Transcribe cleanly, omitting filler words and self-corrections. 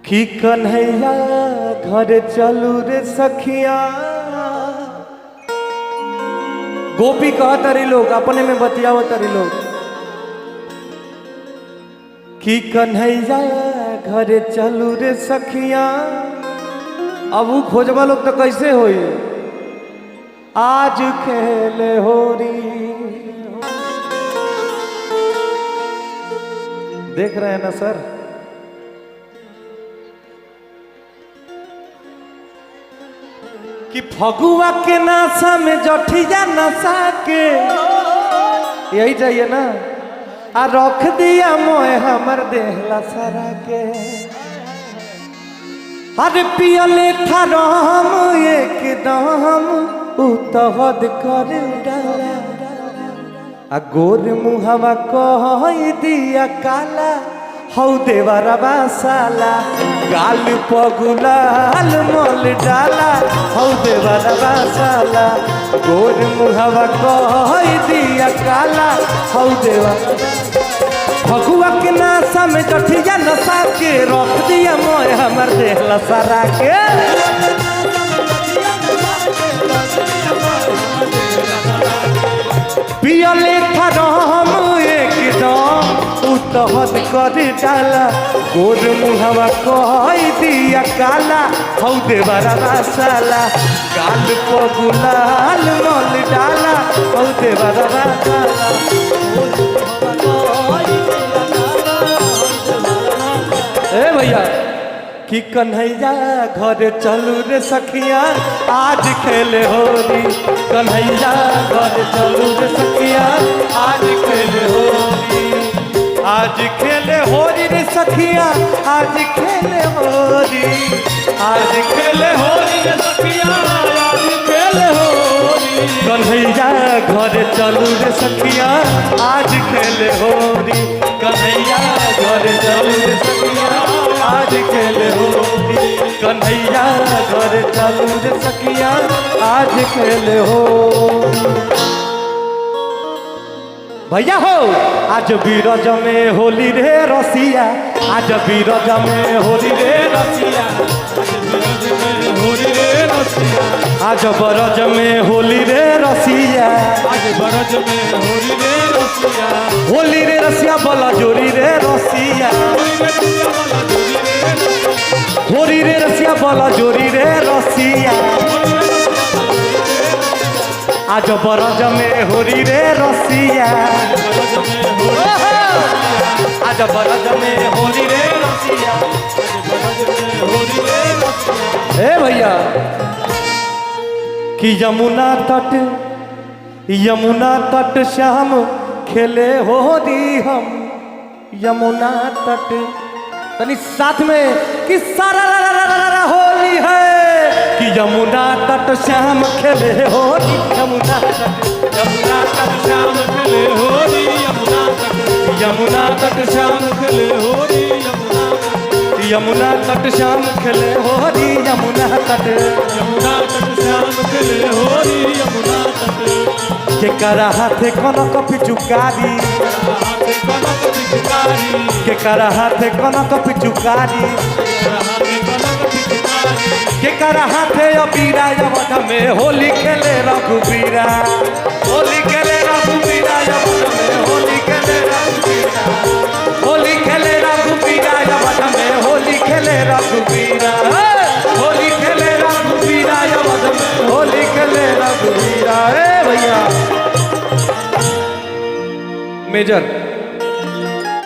कि कन्हैया घर चलू रे सखिया। गोपी कह तरी लोग अपने में बतियाव तरी लोग कि कन्हैया घर चलू रे सखिया। अब वो खोजबा लोग तो कैसे होई, आज खेले होरी। देख रहे हैं ना सर, कि फगुआ के नासा में जठिया नशा के यही चाहिए ना। आ रख दिया मोए हमर देहला सारा के। अरे पियले था राम एकदम उतहद कर डाला। आ गोर मुहवा कह दिया काला हौ देवरा बासाला। गाल पगुलाल मल डाला हौ देवरा बासाला। गोर मुहवा कह दिया काला हौ देवरा। फगुआ के नासा में जठिया नशा के रख दिया मोए हमर देहला सारा के। पियले फरम एकदम उतहद कर डाला। गोर मुहवा कह दिया काला हौ देवरा बासाला। गाल पगुलाल मल डाला हौ देवरा बासाला। ए भैया कि कन्हैया घर चलू रे सखिया, आज खेले होली। कन्हैया घर चलू रे सखिया, आज खेले होली। आज खेले होली रे सखिया, आज खेले होली। आज खेले होली रे सखिया, आज खेले होली। कन्हैया घर चलू रे सखिया, आज खेले होली। कन्हैया घर चलू रे सखिया, आज खेले होली। कन्हैया घर चलू रे सखिया, आज खेले होली। भैया हो आज बीरज में होली रे रसिया। आज बीरज में होली रे रसिया। आज बरज में होली रे रसिया। आज बरज में होली रे रसिया। होली रे रसिया बला जोरी रे रसिया। होली रे रसिया बला जोरी रे रसिया। आज बरज में होली रे रसिया। आज बरज में होली रे रसिया। ए भैया कि यमुना तट श्याम खेले होली हम। यमुना तट तनी साथ में कि सारा होली है। कि यमुना तट श्याम खेले होली। यमुना तट श्याम खेले होली। यमुना तट श्याम खेले होली। यमुना तट श्याम खेले होली। यमुना तट श्याम खेले होली। यमुना तट केकरा हाथे कनक पिचुकारी। केकरा हाथे कनक पिचुकारी। केकरा हाथे अबीरा यवध में होली खेले रघुबीरा। होली खेले रघुबीरा यवध में होली खेले रघुबीरा। होली खेले रघुबीरा यवध में होली खेले रघुबीरा। होली खेले रघुबीरा यवध में होली खेले रघुबीरा। ए भैया मेजर